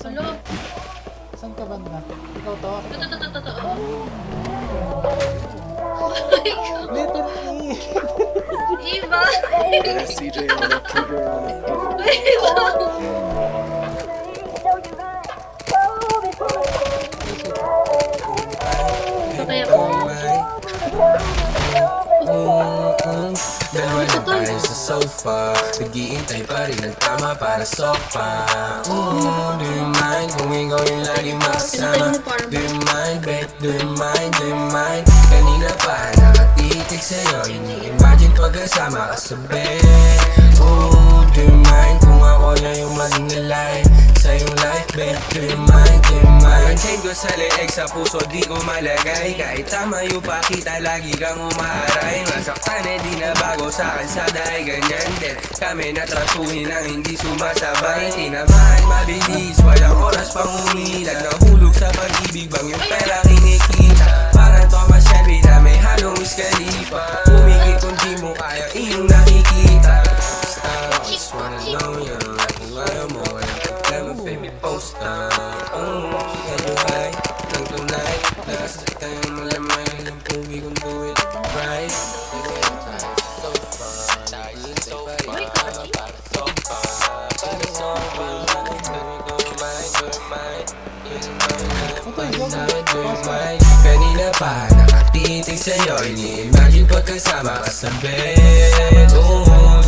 Ano? Saan ka banda? Ikaw to? Totoo. Oh my God. Letter E! Iba. Yeah, CJ on it, TJ on it. Ito kaya po. Dalawa na tayo sa sofa, nag-iintay pa rin ang tama para sopa. Do you mind kung ikaw yung lagi makasama? Do you mind, babe? Do you mind? Do you mind? Kanina pa nakatitig sa'yo, ini-imagine pagkasama ka sa bed. Do you mind kung ako na yung maging nalay sa iyong life, babe? Do you mind? Do you mind? Chain ko sa leeg, sa puso di ko malagay. Kahit tamayo pa kita, lagi kang umaharay. Masaktan eh di na bago sa kalsada ay ganyan din. Kami natratuhin ang hindi sumasabay. Tinamaan mabilis, walang oras pang umilag. Nahulog sa pag-ibig bang yung pera kinikita. Parang Thomas Shelby na may halong Wiz Khalifa. Pumigil kung di mo kaya iyong nakikita. I just wanna know you. Kung ayaw mo, walang problema, baby, post na. Medyo high, ng tonight. Nakasasat tayong malamay, ilang puwi kung do it right. So fun, so fun, para so fun. Para so fun, kanina pa nakatitig sa'yo, ini-imagine pagkasama ka sa bed. Do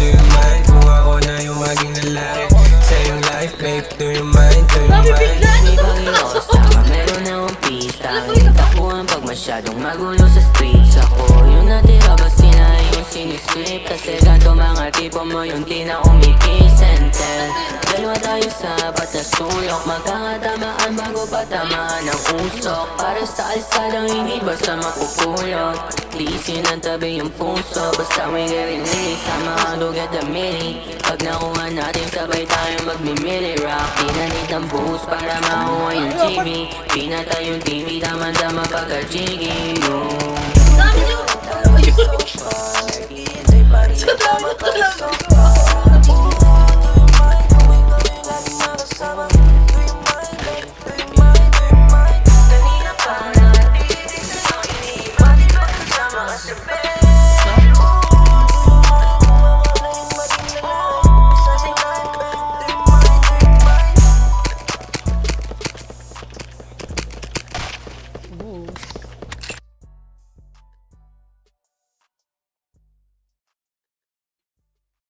you mind kung ako na yung maging lalaki sa iyong life, babe? Do you mind? Do you mind? Di bang inosama, meron na akong pista. Tapuan pag masyadong magulo sa streets. Ako yung natira, basta na yung sinisweep. Kasi ganito mga tipo mo yung di na umikiss and tell. Dalawa tayo sapat na suyok, magkakatamaan bago patamaan ang usok. Para sa alsadang hindi basta mapupulot. Lisin ang tabi yung puso, basta may release. Sama ka to get the mini. Pag nakuha natin sabay tayo magmimili rock. Pinanit ang boost para makuha yung TV. Pinatay yung TV, tama-tama pagka-jiggy mo. Dami niyo. Naghihintay pa rin ang tama para sopa.